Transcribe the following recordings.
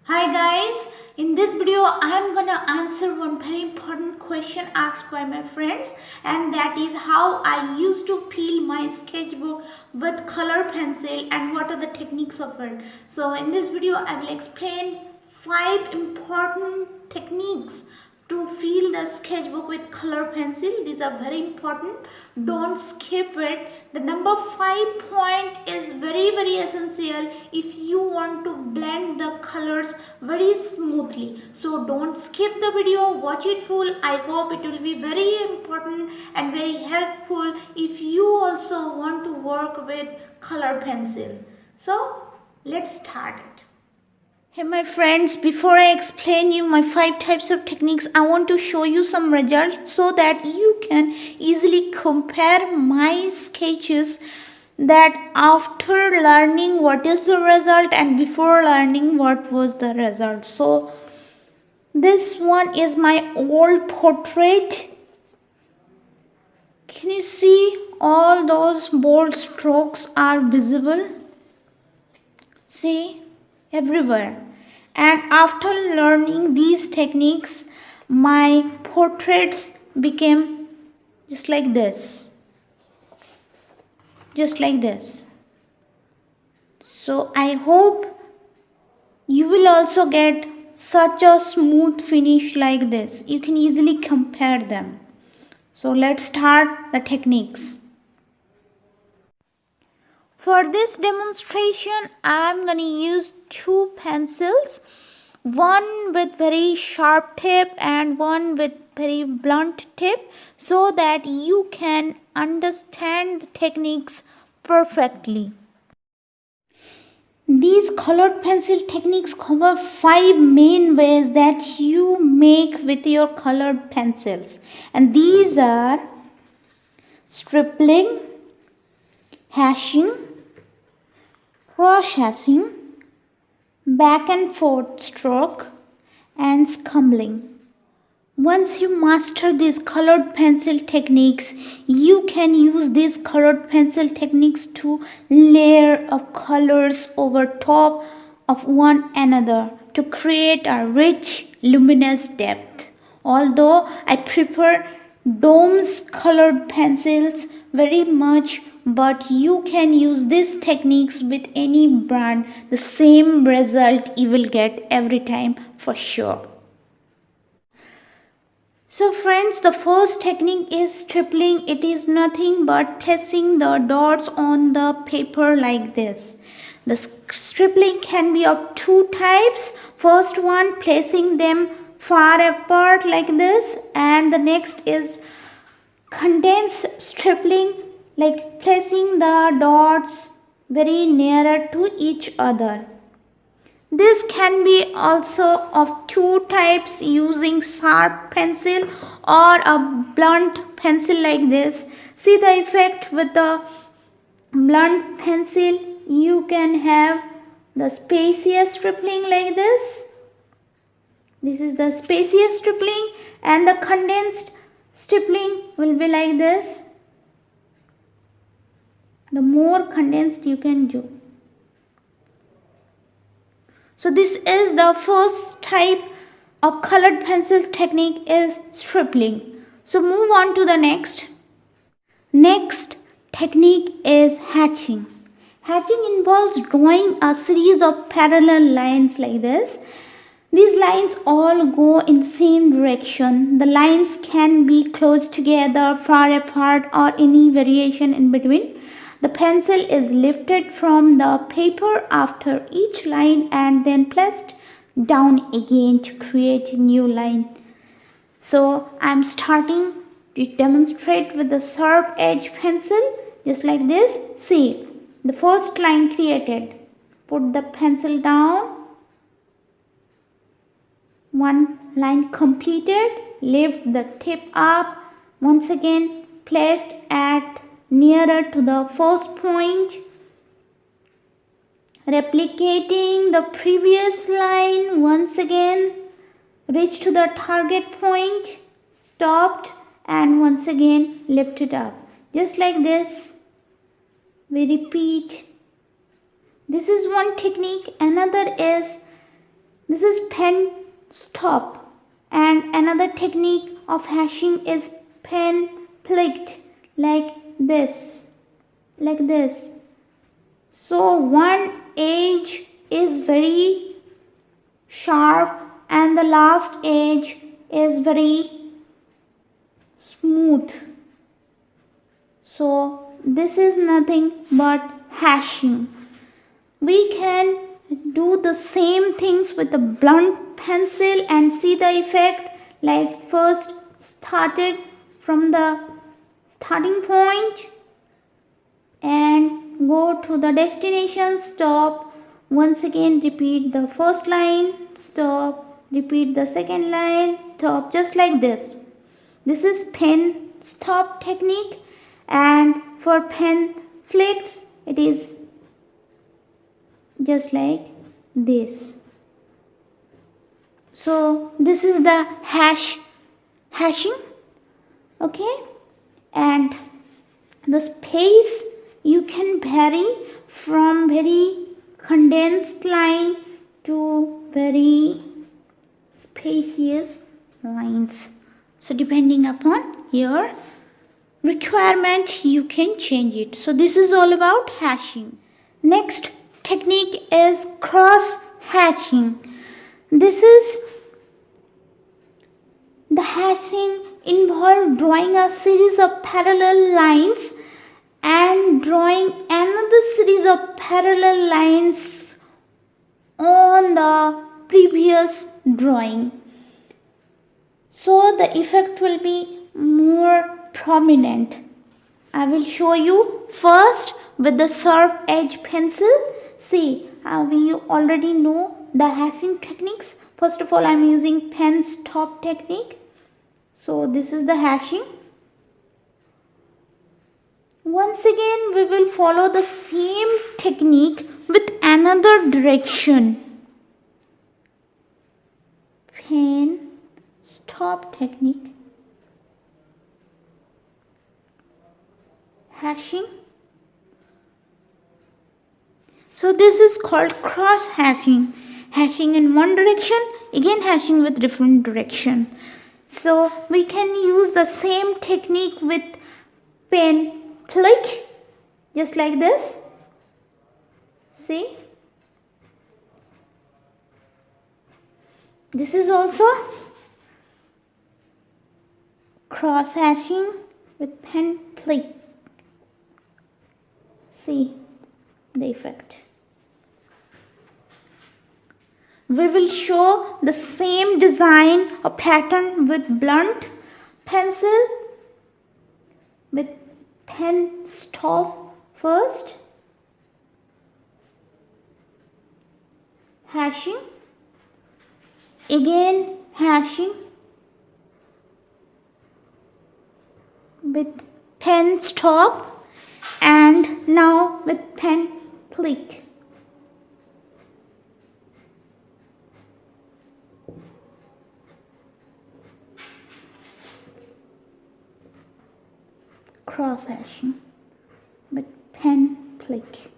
Hi guys, in this video I am gonna answer one very important question asked by my friends, and that is how I used to fill my sketchbook with color pencil and what are the techniques of it. So in this video I will explain 5 important techniques to fill the sketchbook with color pencil. These are very important. Don't skip it. The number 5 point is very essential if you want to blend the colors very smoothly. So don't skip the video, watch it full. I hope it will be very important and very helpful if you also want to work with color pencil. So let's start it. Hey my friends, before I explain you my 5 types of techniques, I want to show you some results so that you can easily compare my sketches that after learning what is the result and before learning what was the result. So this one is my old portrait. Can you see all those bold strokes are visible? See? Everywhere. And after learning these techniques, my portraits became just like this. Just like this. So I hope you will also get such a smooth finish like this. You can easily compare them. So let's start the techniques. For this demonstration, I am going to use 2 pencils, one with very sharp tip and one with very blunt tip, so that you can understand the techniques perfectly. These colored pencil techniques cover 5 main ways that you make with your colored pencils, and these are scribbling, hashing, crosshatching, back and forth stroke, and scrambling. Once you master these colored pencil techniques, you can use these colored pencil techniques to layer of colors over top of one another to create a rich, luminous depth. Although I prefer domes colored pencils very much, but you can use these techniques with any brand. The same result you will get every time for sure. So friends, the first technique is stippling. It is nothing but placing the dots on the paper like this. The stippling can be of 2 types. First one, placing them far apart like this, and the next is condensed stippling, like placing the dots very nearer to each other. This can be also of 2 types, using sharp pencil or a blunt pencil like this. See the effect with the blunt pencil. You can have the spacious stippling like this. This is the spacious stippling, and the condensed stippling will be like this. The more condensed you can do. So this is the first type of colored pencils technique, is stippling. So move on to the next. Next technique is hatching. Hatching involves drawing a series of parallel lines like this. These lines all go in same direction. The lines can be close together, far apart, or any variation in between. The pencil is lifted from the paper after each line and then placed down again to create a new line. So I am starting to demonstrate with the sharp edge pencil, just like this. See, the first line created. Put the pencil down. One line completed. Lift the tip up. Once again placed at nearer to the first point, replicating the previous line. Once again reach to the target point, stopped, and once again lifted up, just like this. We repeat. This is one technique. Another is This is pen stop, and another technique of hashing is pen flicked, like this, like this. So one edge is very sharp and the last edge is very smooth. So this is nothing but hashing. We can do the same things with the blunt pencil and see the effect, like first started from the starting point and go to the destination, stop, once again repeat the first line, stop, repeat the second line, stop, just like this. This is pen stop technique, and for pen flicks it is just like this. So this is the hashing, okay, and the space you can vary from very condensed line to very spacious lines. So depending upon your requirement you can change it. So this is all about hashing. Next technique is cross hatching. This is the hashing involves drawing a series of parallel lines and drawing another series of parallel lines on the previous drawing. So the effect will be more prominent. I will show you first with the sharp edge pencil. See, we already know the hashing techniques. First of all, I am using pen stop technique. So this is the hashing. Once again, we will follow the same technique with another direction. Pen stop technique. Hashing. So this is called cross hashing. Hashing in one direction, again hashing with different direction. So we can use the same technique with pen click, just like this. See, this is also cross hashing with pen click. See the effect. We will show the same design or pattern with blunt pencil, with pen stop first, hashing, again hashing, with pen stop, and now with pen click. Cross hashing with pen click.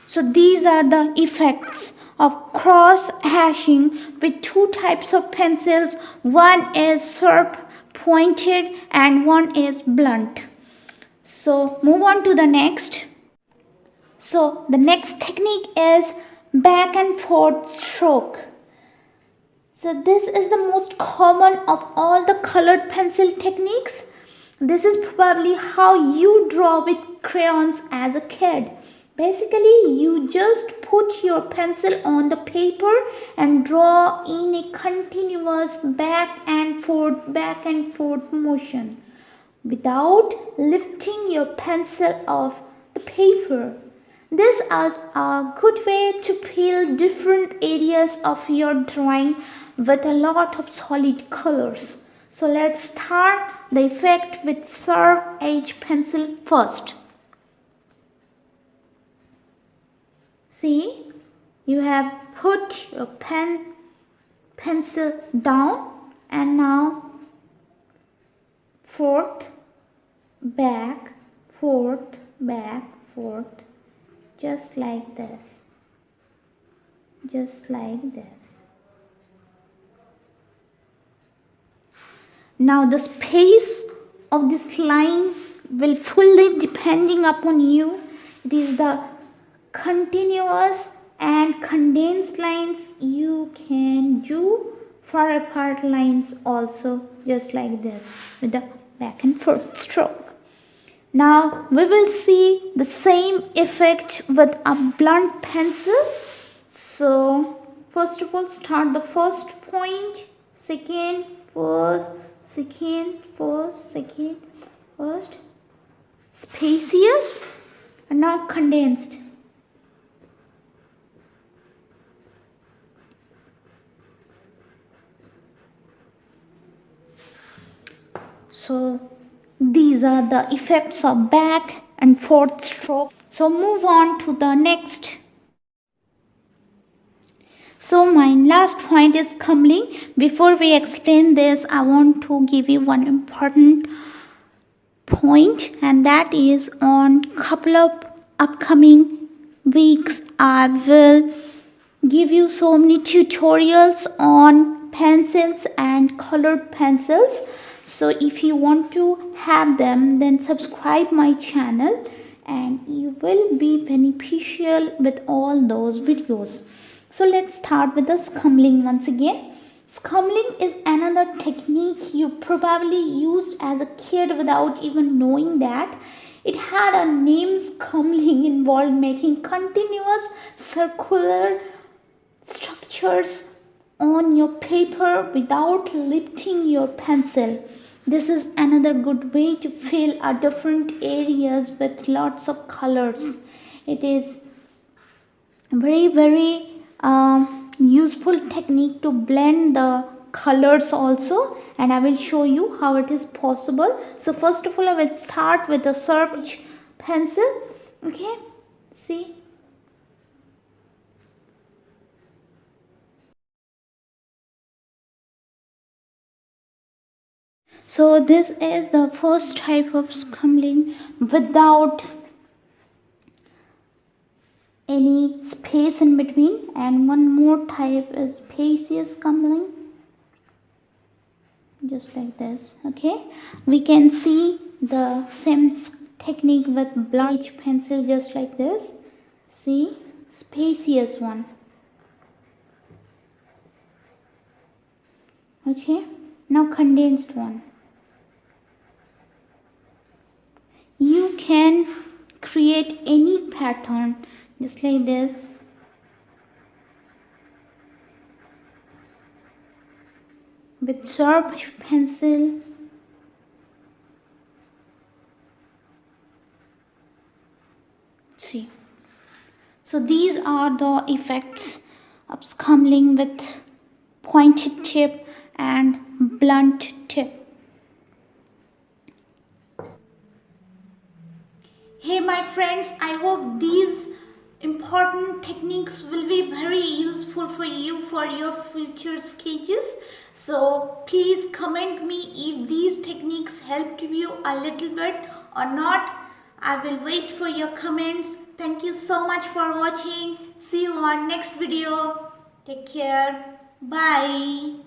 So these are the effects of cross hashing with two types of pencils. One is sharp pointed and one is blunt. So move on to the next. So the next technique is back and forth stroke. So this is the most common of all the colored pencil techniques. This is probably how you draw with crayons as a kid. Basically, you just put your pencil on the paper and draw in a continuous back and forth motion without lifting your pencil off the paper. This is a good way to peel different areas of your drawing with a lot of solid colors. So let's start the effect with sharp edge pencil first. See, you have put your pencil down and now forth, back, just like this. just like this. Now the space of this line will fully depending upon you. It is the continuous and condensed lines. You can do far apart lines also, just like this with the back and forth stroke. Now we will see the same effect with a blunt pencil. So first of all, start the first point, second, first, second, first, second, first, spacious, and now condensed. So these are the effects of back and forth stroke. So move on to the next. So my last point is scumbling. Before we explain this, I want to give you one important point, and that is on couple of upcoming weeks I will give you so many tutorials on pencils and colored pencils. So if you want to have them, then subscribe my channel and you will be beneficial with all those videos. So let's start with the scumbling once again. Scumbling is another technique you probably used as a kid without even knowing that. It had a name. Scrambling involved making continuous circular structures on your paper without lifting your pencil. This is another good way to fill different areas with lots of colors. It is very useful technique to blend the colors also, and I will show you how it is possible. So first of all, I will start with the search pencil. Okay, see. So this is the first type of scumbling without any space in between, and one more type is spacious scumbling, just like this. Okay, we can see the same technique with blunt pencil, just like this. See, spacious one. Okay, now condensed one. You can create any pattern just like this. With sharp pencil. See. So these are the effects of scumbling with pointed tip and blunt tip. Hey my friends, I hope these important techniques will be very useful for you for your future sketches. So please comment me if these techniques helped you a little bit or not. I will wait for your comments. Thank you so much for watching. See you on next video. Take care. Bye.